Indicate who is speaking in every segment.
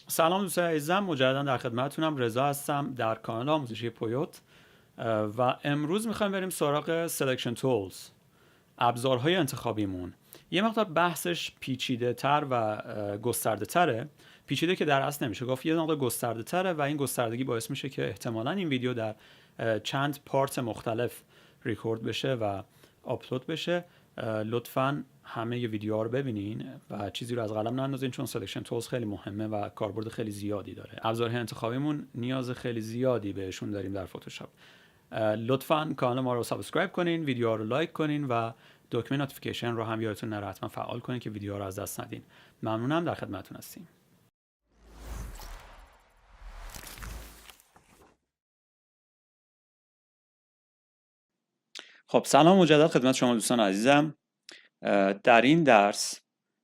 Speaker 1: سلام دوستان عزیزم، مجددا در خدمتتونم. رضا هستم در کانال آموزشی پویوت و امروز میخوایم بریم سراغ سلکشن تولز، ابزارهای انتخابیمون. یه مقدار بحثش پیچیده تر و گسترده تره. پیچیده که در اصل نمیشه گفت، یه مقدار گسترده تره و این گستردگی باعث میشه که احتمالاً این ویدیو در چند پارت مختلف ریکورد بشه و آپلود بشه. لطفاً همه ی ویدیوها رو ببینین و چیزی رو از قلم نندازین، چون سلکشن تولز خیلی مهمه و کاربرد خیلی زیادی داره. ابزارهای انتخابیمون نیاز خیلی زیادی بهشون داریم در فتوشاپ. لطفاً کانال ما رو سابسکرایب کنین، ویدیوها رو لایک کنین و دکمه نوتیفیکیشن رو هم یادتون نره حتما فعال کنین که ویدیوها رو از دست ندین. ممنونم، در خدمتتون هستیم. خب سلام مجدد خدمت شما دوستان عزیزم. در این درس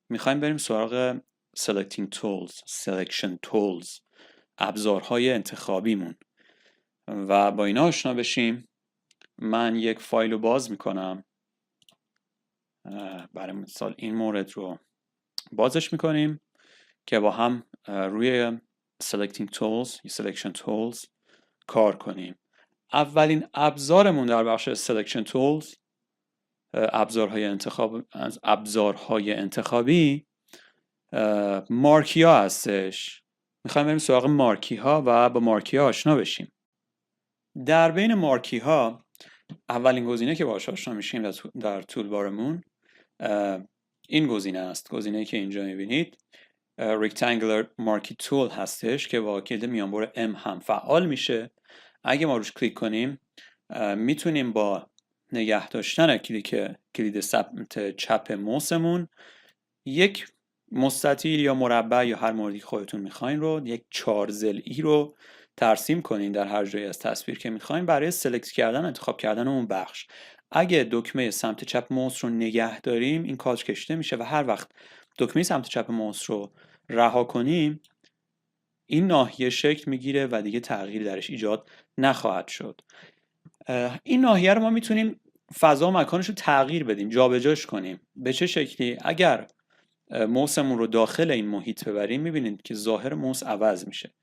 Speaker 1: میخوایم بریم سراغ selection tools، ابزارهای انتخابیمون و با اینا آشنا بشیم. من یک فایل رو باز میکنم. برای مثال این مورد رو بازش میکنیم که با هم روی selection tools کار کنیم. اولین ابزارمون در بخش selection tools، ابزارهای انتخابی مارکی ها هستش. میخوایم بریم سراغ مارکی ها و با مارکی ها آشنا بشیم. در بین مارکی ها اولین گزینه که باهاش آشنا میشیم در تول بارمون این گزینه است. گزینه‌ای که اینجا میبینید Rectangular Marquee Tool هستش که با کلید میانبر M هم فعال میشه. اگه ما روش کلیک کنیم میتونیم با نگه داشتن کلید سمت چپ موسمون یک مستطیل یا مربع یا هر موردی خودتون میخواین رو، یک 4 ضلعی رو ترسیم کنین در هر جایی از تصویر که میخواین برای سلکت کردن، انتخاب کردن اون بخش. اگه دکمه سمت چپ موس رو نگه داریم این کاج کشیده میشه و هر وقت دکمه سمت چپ موس رو رها کنیم این ناحیه شکل میگیره و دیگه تغییر درش ایجاد نخواهد شد. این ناحیه رو ما میتونیم فضا و مکانش رو تغییر بدیم، جابجاش کنیم. به چه شکلی؟ اگر موسمون رو داخل این محیط ببریم میبینید که ظاهر موس عوض میشه.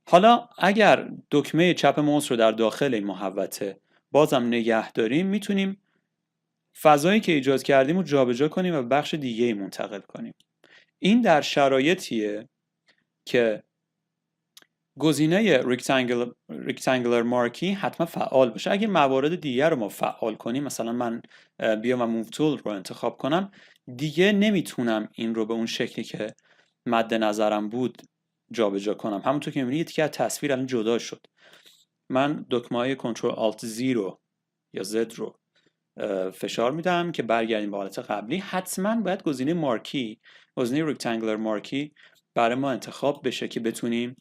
Speaker 1: حالا اگر دکمه چپ موس رو در داخل این محوطه بازم نگه داریم میتونیم فضایی که ایجاد کردیم رو جابجا کنیم و بخش دیگه منتقل کنیم. این در شرایطیه که گزینه Rectangular Marquee حتما فعال باشه. اگر موارد دیگر رو ما فعال کنیم، مثلا من بیام و موو تول رو انتخاب کنم، دیگه نمیتونم این رو به اون شکلی که مد نظرم بود جابجا کنم. همونطور که میبینید که تصویر الان جدا شد. من دکمه‌های کنترل آلت زیرو یا زد رو فشار میدم که برگردیم به حالت قبلی. حتما باید گزینه Rectangular Marquee برای ما انتخاب بشه که بتونیم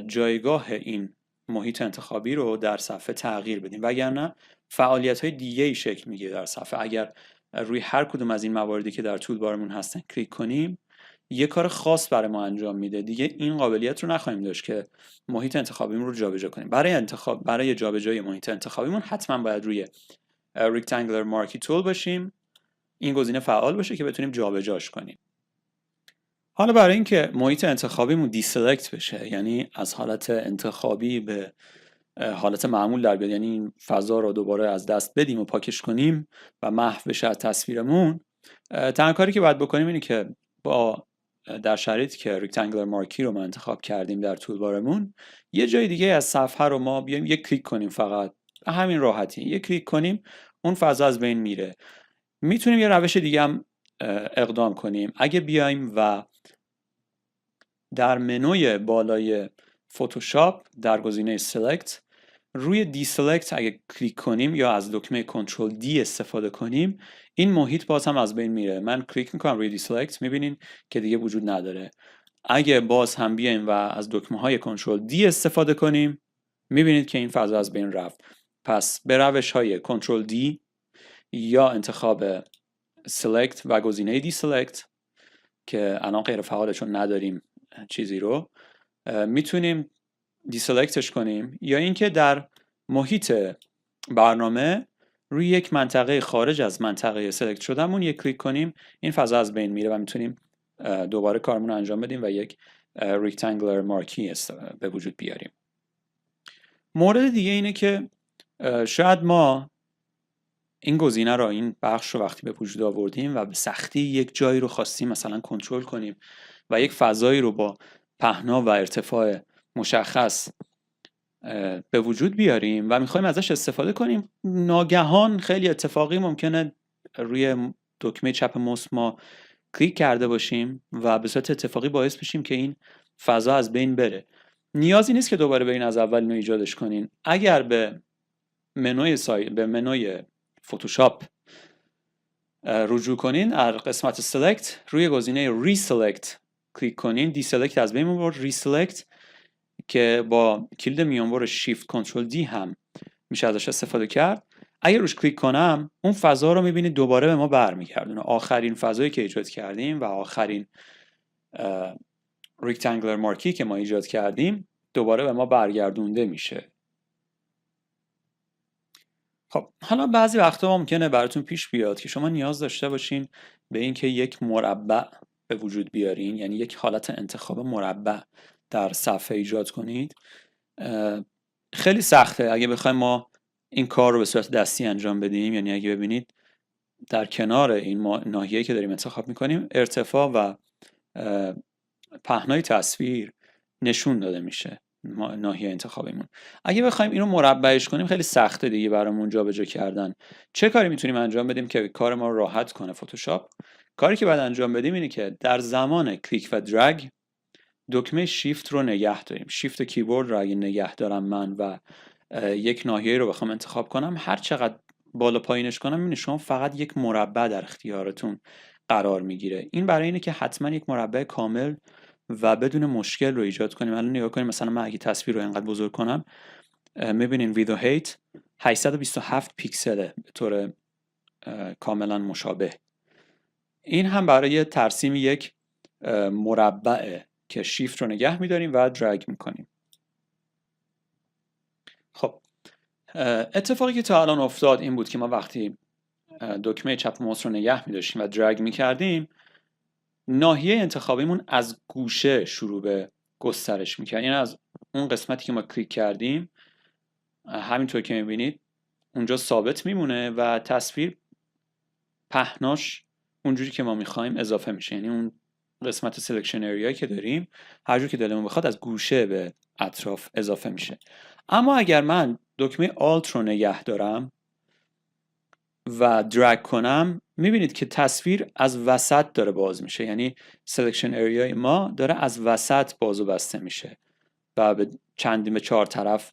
Speaker 1: جایگاه این محیط انتخابی رو در صفحه تغییر بدیم، وگرنه فعالیت‌های دیگه‌ای شکل میگیره در صفحه. اگر روی هر کدوم از این مواردی که در تول بارمون هستن کلیک کنیم یه کار خاص برای ما انجام میده. دیگه این قابلیت رو نخواهیم داشت که محیط انتخابیمون رو جابجا کنیم. برای جابجایی محیط انتخابیمون حتما باید روی Rectangular Marquee Tool باشیم، این گزینه فعال باشه که بتونیم جابجاش کنیم. حالا برای اینکه محیط انتخابیمون دیسلکت بشه، یعنی از حالت انتخابی به حالت معمول در بیاد، یعنی این فضا رو دوباره از دست بدیم و پاکش کنیم و محو بشه از تصویرمون، تنها کاری که باید بکنیم اینه که در شرایطی که Rectangular Marquee رو ما انتخاب کردیم در تول بارمون، یه جای دیگه از صفحه رو ما بیایم یک کلیک کنیم، فقط همین راحتی یک کلیک کنیم اون فضا از بین میره. میتونیم یه روش دیگه هم اقدام کنیم. اگه بیایم و در منوی بالای فتوشاپ در گزینه Select روی دیسلکت اگه کلیک کنیم یا از دکمه کنترل دی استفاده کنیم این محیط باز هم از بین میره. من کلیک میکنم روی دیسلکت، میبینین که دیگه وجود نداره. اگه باز هم بیایم و از دکمه های کنترل دی استفاده کنیم میبینید که این فضا از بین رفت. پس به روش های کنترل دی یا انتخاب Select و گزینه دیسلکت که الان غیر فعاله چون نداریم چیزی رو، میتونیم دیسلکتش کنیم، یا اینکه در محیط برنامه روی یک منطقه خارج از منطقه سلکت شدهمون یک کلیک کنیم این فضا از بین میره و میتونیم دوباره کارمون رو انجام بدیم و یک ریکتانگولار مارکی به وجود بیاریم. مورد دیگه اینه که شاید ما این گزینه رو، این بخش رو وقتی به وجود آوردیم و به سختی یک جایی رو خواستیم مثلا کنترل کنیم و یک فضایی رو با پهنا و ارتفاع مشخص به وجود بیاریم و میخوایم ازش استفاده کنیم، ناگهان خیلی اتفاقی ممکنه روی دکمه چپ موس ما کلیک کرده باشیم و به صورت اتفاقی باعث بشیم که این فضا از بین بره. نیازی نیست که دوباره برین از اول اینو ایجادش کنین. اگر به منوی فتوشاپ رجوع کنین، از قسمت سلکت روی گزینه ریسلکت کلیک کنین، دیسلکت از بین میبرد، ریسلکت که با کلید میانبر شیفت کنترل دی هم میشه ازش استفاده کرد. اگر روش کلیک کنم اون فضا رو میبینید دوباره به ما برمیگردونه. آخرین فضایی که ایجاد کردیم و آخرین ریکتانگولار مارکی که ما ایجاد کردیم دوباره به ما برگردونده میشه. خب حالا بعضی وقتا ممکنه براتون پیش بیاد که شما نیاز داشته باشین به اینکه یک مربع به وجود بیارین، یعنی یک حالت انتخاب مربع در صفحه ایجاد کنید. خیلی سخته اگه بخوایم ما این کار رو به صورت دستی انجام بدیم. یعنی اگه ببینید در کنار این ناحیه‌ای که داریم انتخاب میکنیم ارتفاع و پهنای تصویر نشون داده میشه ناحیه انتخابیمون. اگه بخوایم اینو مربعش کنیم خیلی سخته دیگه برامون جابجا کردن. چه کاری میتونیم انجام بدیم که کار ما رو راحت کنه فتوشاپ؟ کاری که باید انجام بدیم اینه که در زمان کلیک و درگ دکمه شیفت رو نگه داریم. شیفت کیبورد رو اگه نگه دارم من و یک ناحیه رو بخوام انتخاب کنم، هر چقدر بالا پایینش کنم میبینید شما فقط یک مربع در اختیارتون قرار میگیره. این برای اینه که حتما یک مربع کامل و بدون مشکل رو ایجاد کنیم. الان نگاه کنیم، مثلا من اگه تصویر رو اینقدر بزرگ کنم میبینین ویدو هیت 827 پیکسله به طور کاملا مشابه. این هم برای ترسیم یک مربعه که شیفت رو نگه میداریم و درگ میکنیم. خب اتفاقی که تا الان افتاد این بود که ما وقتی دکمه چپ موس رو نگه می‌داشتیم و درگ می‌کردیم، ناحیه انتخابیمون از گوشه شروع به گسترش می‌کرد. یعنی از اون قسمتی که ما کلیک کردیم همینطور که می‌بینید اونجا ثابت میمونه و تصویر پهناش اونجوری که ما می‌خوایم اضافه میشه. یعنی اون قسمت سلکشن اریایی که داریم هر جور که دلمون بخواد از گوشه به اطراف اضافه میشه. اما اگر من دکمه آلت رو نگه دارم و درگ کنم میبینید که تصویر از وسط داره باز میشه. یعنی سلکشن اریای ما داره از وسط باز و بسته میشه و به چندین به 4 طرف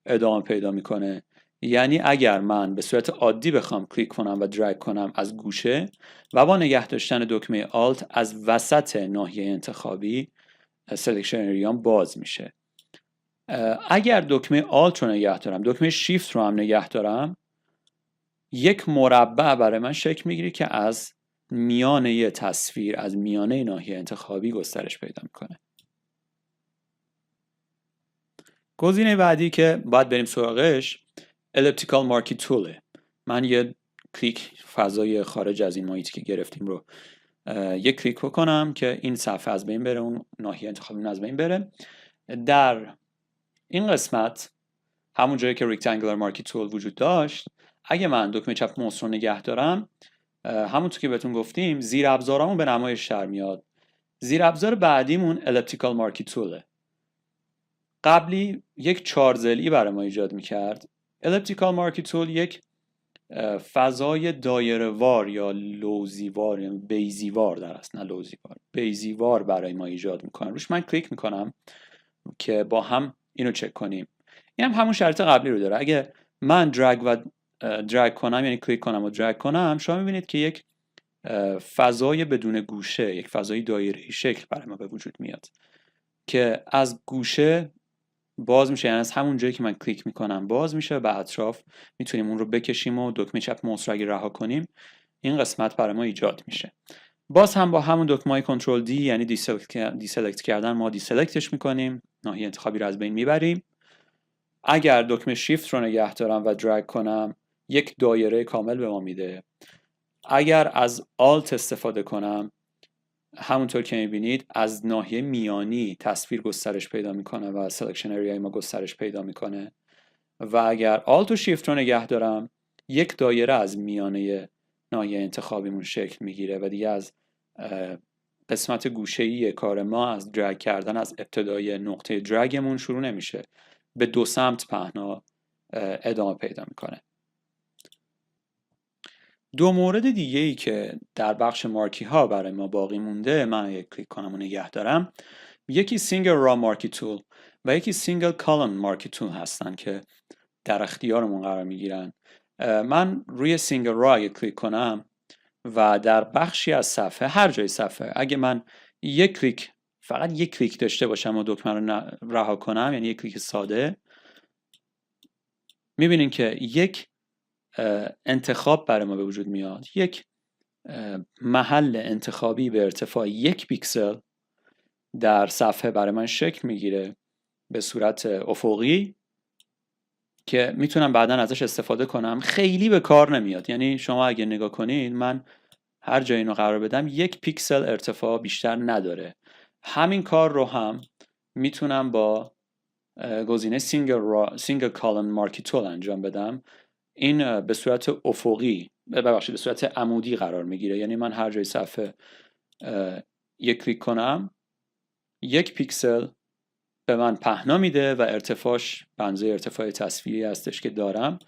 Speaker 1: ادامه پیدا میکنه. یعنی اگر من به صورت عادی بخوام کلیک کنم و درگ کنم از گوشه و با نگه داشتن دکمه آلت از وسط ناحیه انتخابی سلکشن اریام باز میشه. اگر دکمه آلت رو نگه دارم، دکمه شیفت رو هم نگه دارم، یک مربع برای من شکل میگیره که از میانه تصویر، از میانه ناحیه انتخابی گسترش پیدا میکنه. گزینه بعدی که باید بریم سراغش Elliptical Marquee Tool'ه. من یه کلیک فضای خارج از این محیطی که گرفتیم رو یک کلیک بکنم که این صفحه از بین بره، اون ناحیه انتخابی از بین بره. در این قسمت همون جایی که Rectangular Marquee Tool وجود داشت، اگه من دکمه چپ موس رو نگه دارم، همونطور که بهتون گفتیم زیر ابزارمون به نمایش در میاد. زیر ابزار بعدیمون Elliptical Marquee Tool'ه. قبلی یک چارزلی برای ما ایجاد میکرد. Elliptical Marquee Tool یک فضای دایره وار یا لوزیوار یا بیزیوار در است، نه لوزیوار، بیزیوار برای ما ایجاد میکنه. روش من کلیک میکنم که با هم اینو چک کنیم. این هم همون شرط قبلی رو داره. اگه من درگ کنم، یعنی کلیک کنم و درگ کنم، شما میبینید که یک فضای بدون گوشه، یک فضای دایره‌ای شکل برای ما به وجود میاد که از گوشه باز میشه. یعنی از همون جایی که من کلیک میکنم باز میشه و به اطراف میتونیم اون رو بکشیم و دکمه چپ موس رو اگه رها کنیم این قسمت برای ما ایجاد میشه. باز هم با همون دکمه کنترل دی یعنی دیسلکت کردن ما دیسلکتش میکنیم، ناحیه انتخابی رو از بین میبریم. اگر دکمه شیفت رو نگه دارم و درگ کنم یک دایره کامل به ما میده. اگر از آلت استفاده کنم همونطور که میبینید از ناحیه میانی تصویر گسترش پیدا میکنه و سلکشن اریای ما گسترش پیدا میکنه و اگر آلت و شیفت رو نگه دارم یک دایره از میانه ناحیه انتخابیمون شکل میگیره و دیگه از قسمت گوشه‌ای کار ما از درگ کردن از ابتدای نقطه درگمون شروع نمیشه، به دو سمت پهنا ادامه پیدا میکنه. دو مورد دیگه ای که در بخش مارکی ها برای ما باقی مونده، من یک کلیک کنم و نگه دارم، یکی سینگل را مارکی تول و یکی سینگل کالم مارکی تول هستن که در اختیارمون قرار میگیرن. من روی سینگل را اگه کلیک کنم و در بخشی از صفحه، هر جای صفحه، اگه من فقط یک کلیک داشته باشم و دکمه رو رها کنم، یعنی یک کلیک ساده، میبینین که یک انتخاب برای ما به وجود میاد، یک محل انتخابی به ارتفاع 1 پیکسل در صفحه برای من شکل میگیره به صورت افقی که میتونم بعدا ازش استفاده کنم. خیلی به کار نمیاد، یعنی شما اگه نگاه کنید من هر جای اینو قرار بدم 1 پیکسل ارتفاع بیشتر نداره. همین کار رو هم میتونم با گزینه سینگل کالم مارکی تول انجام بدم. این به صورت افقی، به صورت عمودی قرار میگیره، یعنی من هر جای صفحه یک کلیک کنم 1 پیکسل به من پهنا میده و ارتفاعش بنزه ارتفاع تصویری هستش که دارم.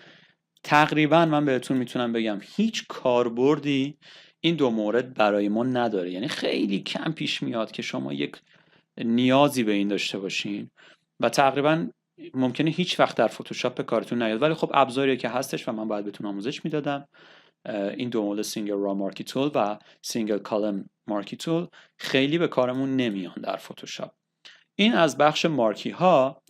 Speaker 1: تقریبا من بهتون میتونم بگم هیچ کاربردی این دو مورد برای ما نداره، یعنی خیلی کم پیش میاد که شما یک نیازی به این داشته باشین و تقریبا ممکنه هیچ وقت در فتوشاپ به کارتون نیاد، ولی خب ابزاریه که هستش و من باید بهتون آموزش میدادم. این دو مورد سینگل را مارکی تول و سینگل کالم مارکی تول خیلی به کارمون نمیان در فتوشاپ. این از بخش مارکی ها.